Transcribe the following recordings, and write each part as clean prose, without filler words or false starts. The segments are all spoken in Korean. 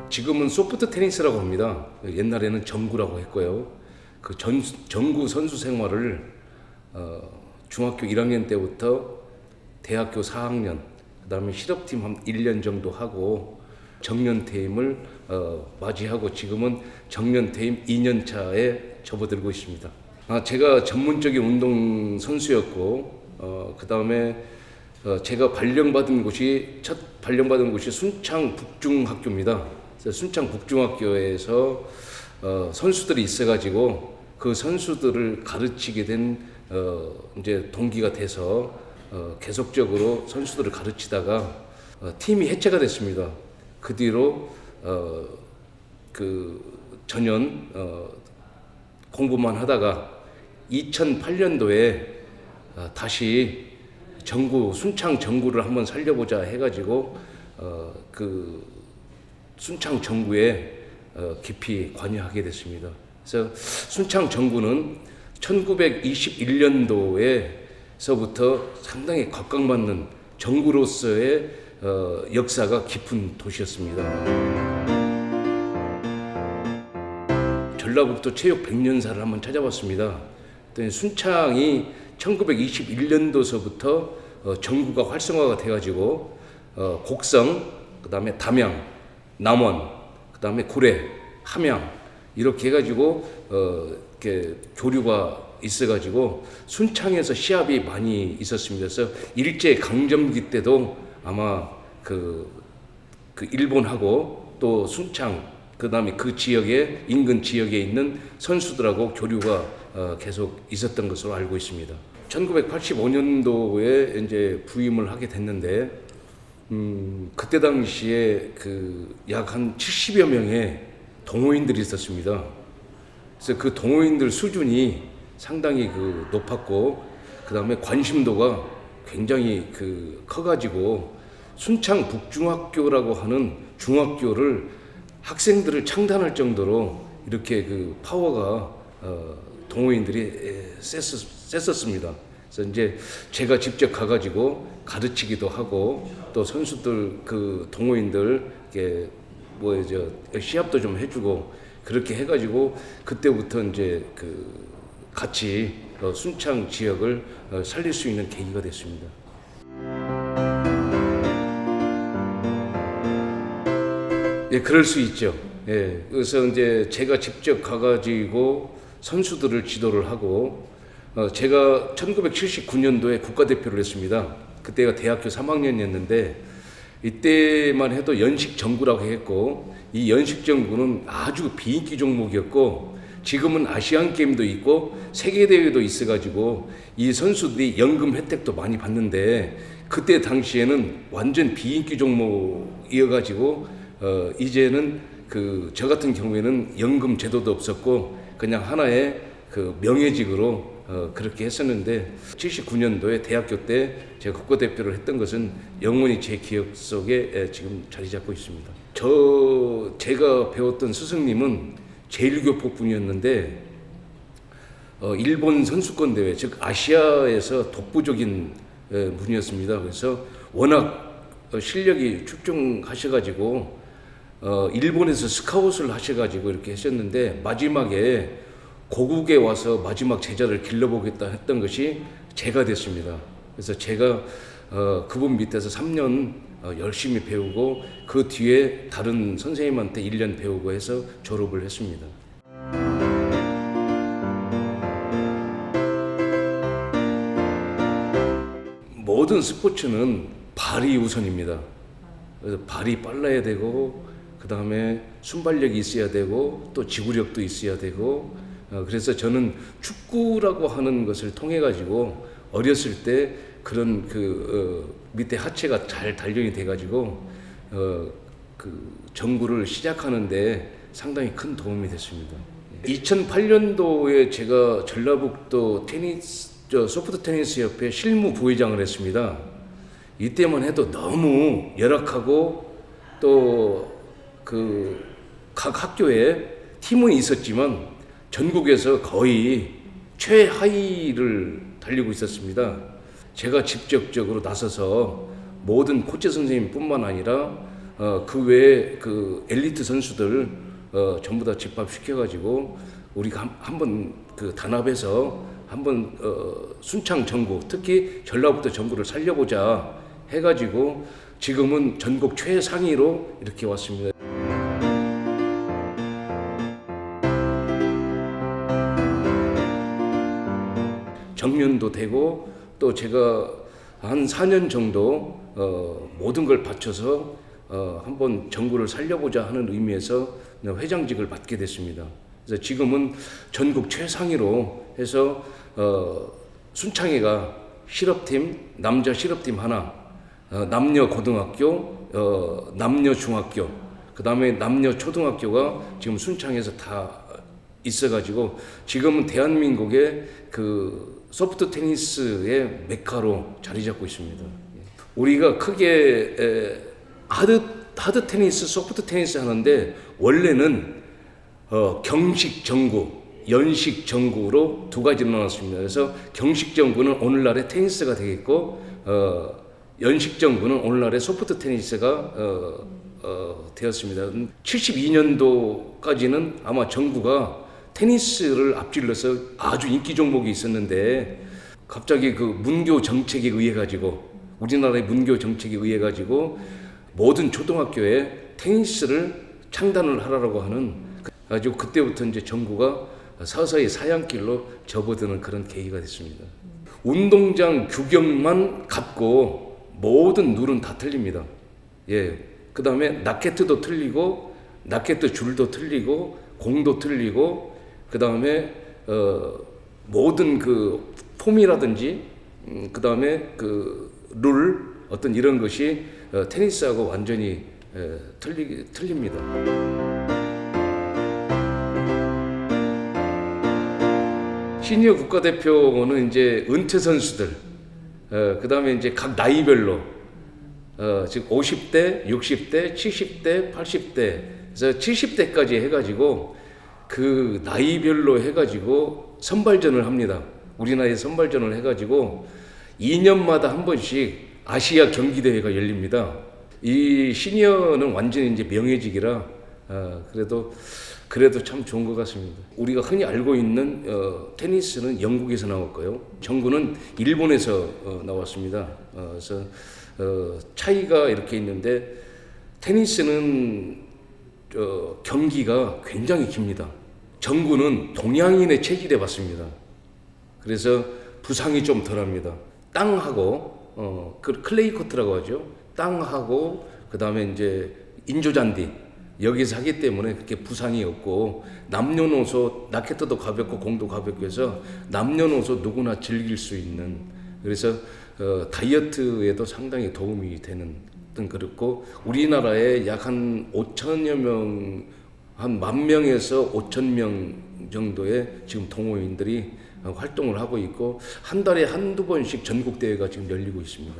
지금은 소프트 테니스라고 합니다. 옛날에는 정구라고 했고요. 그 정구 선수 생활을 중학교 1학년 때부터 대학교 4학년, 그다음에 실업팀 한 1년 정도 하고 정년퇴임을 맞이하고 지금은 정년퇴임 2년 차에 접어들고 있습니다. 제가 전문적인 운동 선수였고 그다음에 제가 첫 발령받은 곳이 순창 북중학교입니다. 그래서 순창 북중학교에서 선수들이 있어가지고 그 선수들을 가르치게 된 이제 동기가 돼서 계속적으로 선수들을 가르치다가 팀이 해체가 됐습니다. 그 뒤로 그 전년 공부만 하다가 2008년도에 다시 순창 정구를 한번 살려보자 해가지고 그 순창 정구에 깊이 관여하게 됐습니다. 그래서 순창 정구는 1921년도에서부터 상당히 각광받는 정구로서의 역사가 깊은 도시였습니다. 전라북도 체육 100년사를 한번 찾아봤습니다. 순창이 1921년도서부터 정구가 활성화가 돼가지고 곡성, 그 다음에 담양, 남원, 그 다음에 고래, 함양 이렇게 해가지고 이렇게 교류가 있어가지고 순창에서 시합이 많이 있었습니다. 그래서 일제 강점기 때도 아마 그 일본하고 또 순창 그 다음에 그 지역에 인근 지역에 있는 선수들하고 교류가 계속 있었던 것으로 알고 있습니다. 1985년도에 이제 부임을 하게 됐는데 그때 당시에 그 약 한 70여 명의 동호인들이 있었습니다. 그래서 그 동호인들 수준이 상당히 높았고 그 다음에 관심도가 굉장히 커가지고 순창 북중학교라고 하는 중학교를 학생들을 창단할 정도로 이렇게 파워가 동호인들이 셌었습니다. 그래서 이제 제가 직접 가가지고 가르치기도 하고 또 선수들 동호인들 이렇게 시합도 좀 해주고 그렇게 해가지고 그때부터 이제 같이 순창 지역을 살릴 수 있는 계기가 됐습니다. 예, 그럴 수 있죠. 예, 그래서 이제 제가 직접 가가지고 선수들을 지도를 하고 제가 1979년도에 국가대표를 했습니다. 그때가 대학교 3학년이었는데 이때만 해도 연식정구라고 했고 이 연식정구는 아주 비인기 종목이었고 지금은 아시안게임도 있고 세계대회도 있어가지고 이 선수들이 연금 혜택도 많이 받는데 그때 당시에는 완전 비인기 종목이어가지고 이제는 저 같은 경우에는 연금 제도도 없었고 그냥 하나의 명예직으로 그렇게 했었는데 79년도에 대학교 때 제가 국가대표를 했던 것은 영원히 제 기억 속에 지금 자리 잡고 있습니다. 제가 배웠던 스승님은 제1교포 분이었는데 일본 선수권 대회 즉 아시아에서 독보적인 분이었습니다. 그래서 워낙 실력이 출중하셔가지고 일본에서 스카웃을 하셔가지고 이렇게 하셨는데 마지막에 고국에 와서 마지막 제자를 길러보겠다 했던 것이 제가 됐습니다. 그래서 제가 그분 밑에서 3년 열심히 배우고 그 뒤에 다른 선생님한테 1년 배우고 해서 졸업을 했습니다. 모든 스포츠는 발이 우선입니다. 그래서 발이 빨라야 되고 그 다음에 순발력이 있어야 되고 또 지구력도 있어야 되고 그래서 저는 축구라고 하는 것을 통해 가지고 어렸을 때 그런 밑에 하체가 잘 단련이 돼 가지고 정구를 시작하는데 상당히 큰 도움이 됐습니다. 2008년도에 제가 전라북도 소프트 테니스 협회 실무 부회장을 했습니다. 이때만 해도 너무 열악하고 또 각 학교에 팀은 있었지만 전국에서 거의 최하위를 달리고 있었습니다. 제가 직접적으로 나서서 모든 코치 선생님뿐만 아니라 그 외에 그 엘리트 선수들 전부 다 집합시켜가지고 우리가 한번 그 단합해서 한번 순창 전구, 특히 전라북도 전구를 살려보자 해가지고 지금은 전국 최상위로 이렇게 왔습니다. 정년도 되고 또 제가 한 4년 정도 모든 걸 바쳐서 한번 전구를 살려보자 하는 의미에서 회장직을 맡게 됐습니다. 그래서 지금은 전국 최상위로 해서 순창회가 실업팀, 남자 실업팀 하나, 남녀 고등학교, 남녀 중학교, 그 다음에 남녀 초등학교가 지금 순창에서 다 있어가지고 지금은 대한민국의 그 소프트 테니스의 메카로 자리 잡고 있습니다. 우리가 크게 하드 테니스, 소프트 테니스 하는데 원래는 경식 정구, 연식 정구로 두 가지로 나눴습니다. 그래서 경식 정구는 오늘날의 테니스가 되겠고 연식 정구는 오늘날의 소프트 테니스가 되었습니다. 72년도까지는 아마 정구가 테니스를 앞질러서 아주 인기 종목이 있었는데 갑자기 그 문교 정책에 의해 가지고 우리나라의 문교 정책에 의해 가지고 모든 초등학교에 테니스를 창단을 하라고 하는 아주 그때부터 이제 정구가 서서히 사양길로 접어드는 그런 계기가 됐습니다. 운동장 규격만 같고 모든 룰은 다 틀립니다. 예. 그 다음에 라켓도 틀리고 라켓 줄도 틀리고 공도 틀리고 그 다음에 모든 그 폼이라든지 그 다음에 그 룰 어떤 이런 것이 테니스하고 완전히 틀립니다. 시니어 국가대표는 이제 은퇴 선수들, 그 다음에 이제 각 나이별로 즉 50대, 60대, 70대, 80대, 그래서 70대까지 해가지고 그 나이별로 해가지고 선발전을 합니다. 우리나라에 선발전을 해가지고 2년마다 한 번씩 아시아 경기대회가 열립니다. 이 시니어는 완전히 이제 명예직이라 그래도 참 좋은 것 같습니다. 우리가 흔히 알고 있는 테니스는 영국에서 나왔고요. 정구는 일본에서 나왔습니다. 그래서 차이가 이렇게 있는데 테니스는 경기가 굉장히 깁니다. 정구는 동양인의 체질에 맞습니다. 그래서 부상이 좀 덜합니다. 땅하고 클레이 코트라고 하죠. 땅하고 그 다음에 이제 인조잔디 여기서 하기 때문에 그렇게 부상이 없고 남녀노소 라켓도 가볍고 공도 가볍고 해서 남녀노소 누구나 즐길 수 있는 그래서 다이어트에도 상당히 도움이 되는 등 그렇고 우리나라에 약 한 5천여 명, 한 10,000명에서 5,000명 정도의 지금 동호인들이 활동을 하고 있고 한 달에 한두 번씩 전국대회가 지금 열리고 있습니다.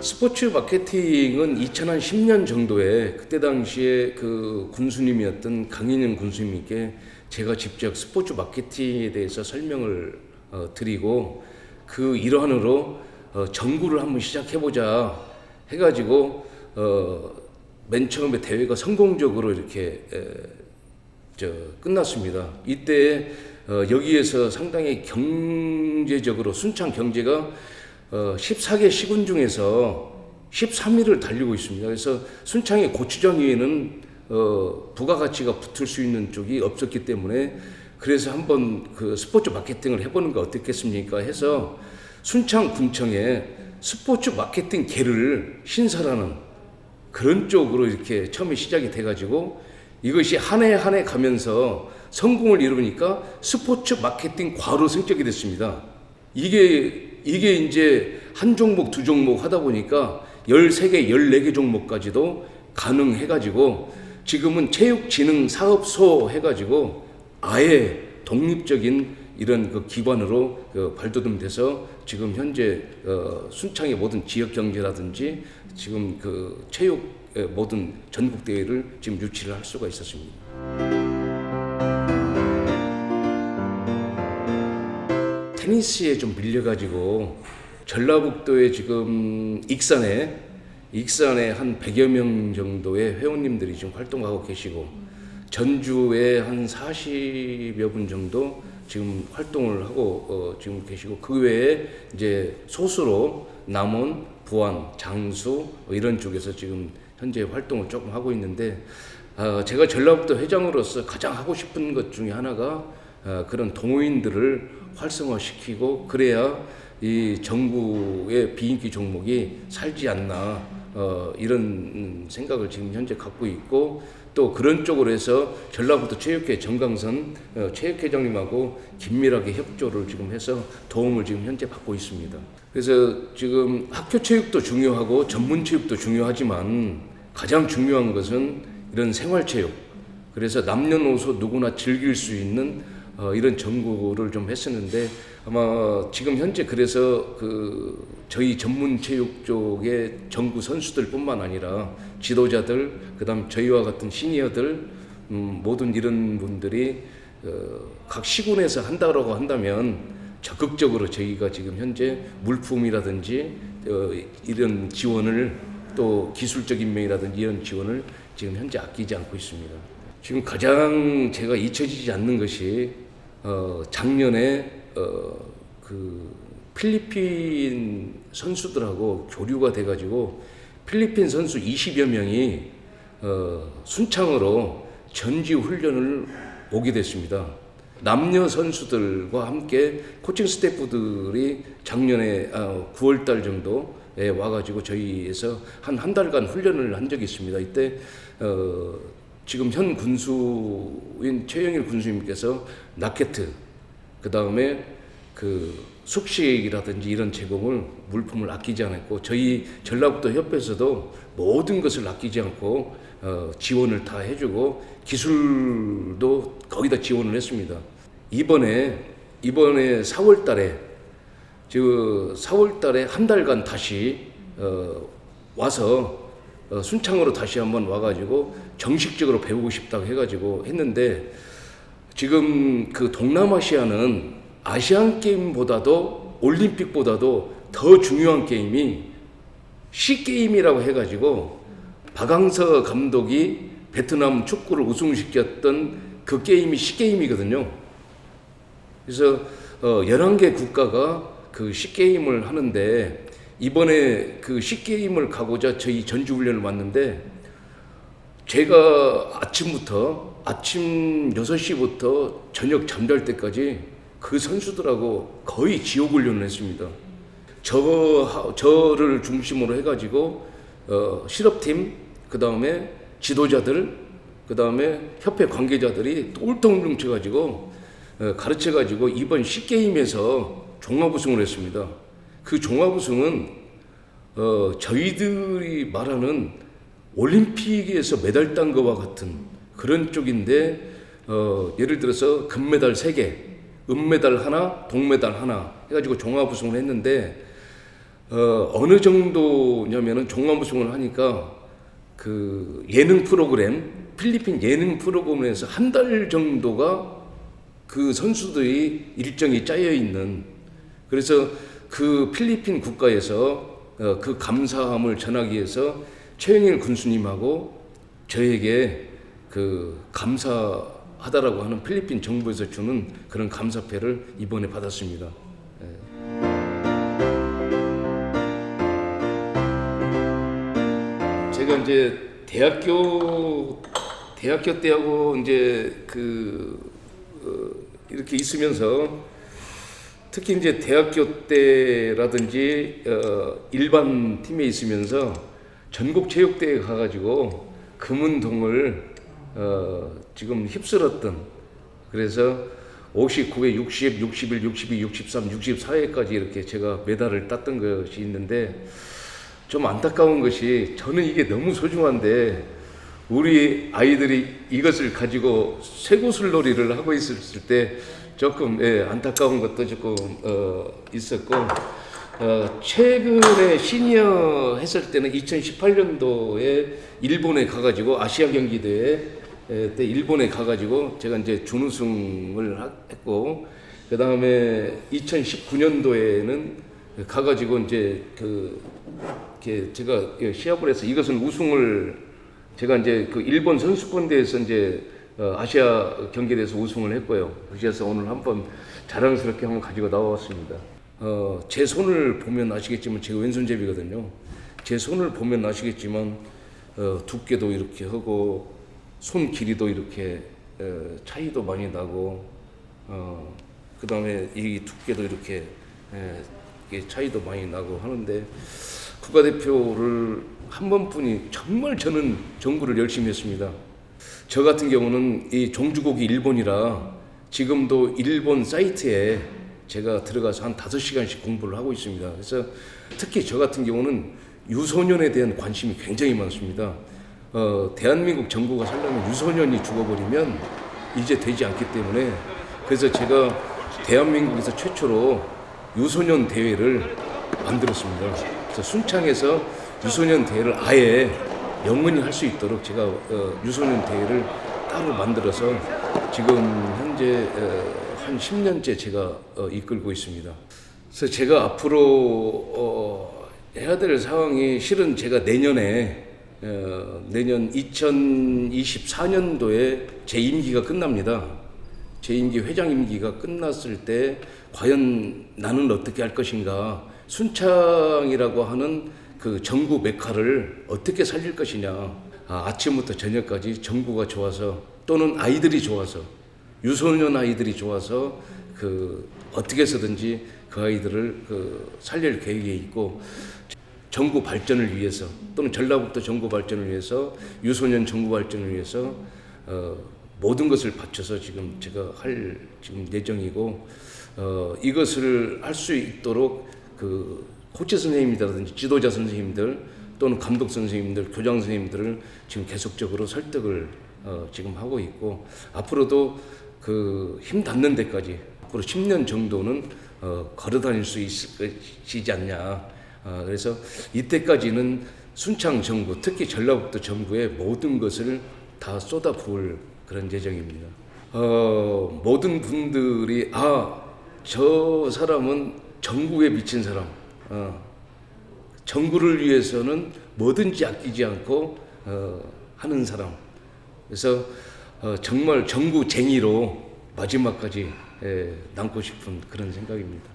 스포츠 마케팅은 2010년 정도에 그때 당시에 그 군수님이었던 강인영 군수님께 제가 직접 스포츠 마케팅에 대해서 설명을 드리고 그 일환으로 정구를 한번 시작해보자 해가지고 맨 처음에 대회가 성공적으로 이렇게 끝났습니다. 이때 여기에서 상당히 경제적으로 순창 경제가 14개 시군 중에서 13위를 달리고 있습니다. 그래서 순창의 고추장 위에는 부가가치가 붙을 수 있는 쪽이 없었기 때문에 그래서 한번 그 스포츠 마케팅을 해보는 거 어떻겠습니까 해서 순창 군청에 스포츠 마케팅 계를 신설하는 그런 쪽으로 이렇게 처음에 시작이 돼가지고 이것이 한 해 한 해 가면서 성공을 이루니까 스포츠 마케팅 과로 성격이 됐습니다. 이게 이제 한 종목 두 종목 하다 보니까 13개, 14개 종목까지도 가능해가지고 지금은 체육진흥사업소 해가지고 아예 독립적인 이런 그 기관으로 발돋움돼서 지금 현재 순창의 모든 지역 경제라든지 지금 그 체육 모든 전국 대회를 지금 유치를 할 수가 있었습니다. 테니스에 좀 밀려가지고 전라북도에 지금 익산에 한 100여 명 정도의 회원님들이 지금 활동하고 계시고, 전주에 한 40여 분 정도 지금 활동을 하고 지금 계시고, 그 외에 이제 소수로 남원, 부안, 장수 이런 쪽에서 지금 현재 활동을 조금 하고 있는데, 제가 전라북도 회장으로서 가장 하고 싶은 것 중에 하나가 그런 동호인들을 활성화시키고, 그래야 이 정부의 비인기 종목이 살지 않나, 이런 생각을 지금 현재 갖고 있고, 또 그런 쪽으로 해서 전라북도 체육회 정강선 체육회장님하고 긴밀하게 협조를 지금 해서 도움을 지금 현재 받고 있습니다. 그래서 지금 학교 체육도 중요하고 전문 체육도 중요하지만 가장 중요한 것은 이런 생활체육, 그래서 남녀노소 누구나 즐길 수 있는 이런 전구를 좀 했었는데, 아마 지금 현재 그래서 저희 전문 체육 쪽의 전구 선수들뿐만 아니라 지도자들, 그다음 저희와 같은 시니어들, 모든 이런 분들이 각 시군에서 한다고 한다면 적극적으로 저희가 지금 현재 물품이라든지 이런 지원을, 또 기술적인 면이라든지 이런 지원을 지금 현재 아끼지 않고 있습니다. 지금 가장 제가 잊혀지지 않는 것이 작년에 그 필리핀 선수들하고 교류가 돼가지고 필리핀 선수 20여 명이 순창으로 전지 훈련을 오게 됐습니다. 남녀 선수들과 함께 코칭 스태프들이 작년에 9월달 정도에 와가지고 저희에서 한 달간 훈련을 한 적이 있습니다. 이때 지금 현 군수인 최영일 군수님께서 라켓, 그 다음에 숙식이라든지 이런 제공을, 물품을 아끼지 않았고, 저희 전라북도 협회에서도 모든 것을 아끼지 않고 지원을 다 해주고, 기술도 거기다 지원을 했습니다. 이번에 4월달에 한 달간 다시 와서 순창으로 다시 한번 와가지고 정식적으로 배우고 싶다고 해가지고 했는데, 지금 그 동남아시아는 아시안 게임보다도 올림픽보다도 더 중요한 게임이 시게임이라고 해가지고, 박항서 감독이 베트남 축구를 우승시켰던 그 게임이 시게임이거든요. 그래서 11개 국가가 그 시게임을 하는데, 이번에 그 시게임을 가고자 저희 전주훈련을 왔는데, 제가 아침 6시부터 저녁 잠잘 때까지 그 선수들하고 거의 지옥훈련을 했습니다. 저를 중심으로 해가지고 실업팀, 그 다음에 지도자들, 그 다음에 협회 관계자들이 똘똘 뭉쳐가지고 가르쳐가지고 이번 시게임에서 종합우승을 했습니다. 그 종합우승은 저희들이 말하는 올림픽에서 메달 딴 거와 같은 그런 쪽인데, 예를 들어서 금메달 3개, 은메달 하나, 동메달 하나 해가지고 종합우승을 했는데, 어느 정도냐면은 종합우승을 하니까 그 예능 프로그램, 필리핀 예능 프로그램에서 한 달 정도가 그 선수들이 일정이 짜여 있는, 그래서 그 필리핀 국가에서 그 감사함을 전하기 위해서 최영일 군수님하고 저에게 그 감사하다라고 하는 필리핀 정부에서 주는 그런 감사패를 이번에 받았습니다. 제가 이제 대학교 때하고 이제 이렇게 있으면서, 특히 이제 대학교 때라든지 일반 팀에 있으면서 전국 체육대회에 가가지고 금은동을 지금 휩쓸었던, 그래서 59회, 60, 61, 62, 63, 64회까지 이렇게 제가 메달을 땄던 것이 있는데, 좀 안타까운 것이, 저는 이게 너무 소중한데 우리 아이들이 이것을 가지고 쇠구슬놀이를 하고 있었을 때 조금 안타까운 것도 조금 있었고, 최근에 시니어 했을 때는 2018년도에 일본에 가가지고 아시아 경기대회 때 일본에 가가지고 제가 이제 준우승을 했고, 그 다음에 2019년도에는 가가지고 이제 이렇게 제가 시합을 해서 이것은 우승을 제가 이제 그 일본 선수권대회에서 이제 아시아 경기대회에서 우승을 했고요. 그래서 오늘 한번 자랑스럽게 한번 가지고 나와봤습니다. 제 손을 보면 아시겠지만 제가 왼손잡이거든요. 제 손을 보면 아시겠지만 두께도 이렇게 하고 손 길이도 이렇게 차이도 많이 나고 그 다음에 이 두께도 이렇게 차이도 많이 나고 하는데 국가대표를 한 번뿐이 정말 저는 정부를 열심히 했습니다. 저 같은 경우는 이 종주국이 일본이라 지금도 일본 사이트에 제가 들어가서 한 5시간씩 공부를 하고 있습니다. 그래서 특히 저 같은 경우는 유소년에 대한 관심이 굉장히 많습니다. 대한민국 정부가 살려면 유소년이 죽어버리면 이제 되지 않기 때문에 그래서 제가 대한민국에서 최초로 유소년 대회를 만들었습니다. 그래서 순창에서 유소년 대회를 아예 영원히 할 수 있도록 제가 유소년 대회를 따로 만들어서 지금 현재 한 10년째 제가 이끌고 있습니다. 그래서 제가 앞으로 해야 될 상황이 실은 제가 내년 2024년도에 제 임기가 끝납니다. 제 임기 회장 임기가 끝났을 때 과연 나는 어떻게 할 것인가, 순창이라고 하는 그 정구 메카를 어떻게 살릴 것이냐. 아침부터 저녁까지 정구가 좋아서 또는 아이들이 좋아서 유소년 아이들이 좋아서 어떻게 해서든지 그 아이들을 살릴 계획이 있고 정구 발전을 위해서 또는 전라북도 정구 발전을 위해서 유소년 정구 발전을 위해서 모든 것을 바쳐서 지금 제가 할 지금 예정이고 이것을 할 수 있도록 코치 선생님이라든지 지도자 선생님들 또는 감독 선생님들, 교장 선생님들을 지금 계속적으로 설득을 지금 하고 있고 앞으로도 힘 닿는 데까지 앞으로 10년 정도는 걸어 다닐 수 있을 것이지 않냐. 그래서 이때까지는 순창 정부, 특히 전라북도 정부의 모든 것을 다 쏟아부을 그런 예정입니다. 모든 분들이 저 사람은 정부에 미친 사람, 정부를 위해서는 뭐든지 아끼지 않고 하는 사람. 그래서 정말 정부쟁이로 마지막까지 남고 싶은 그런 생각입니다.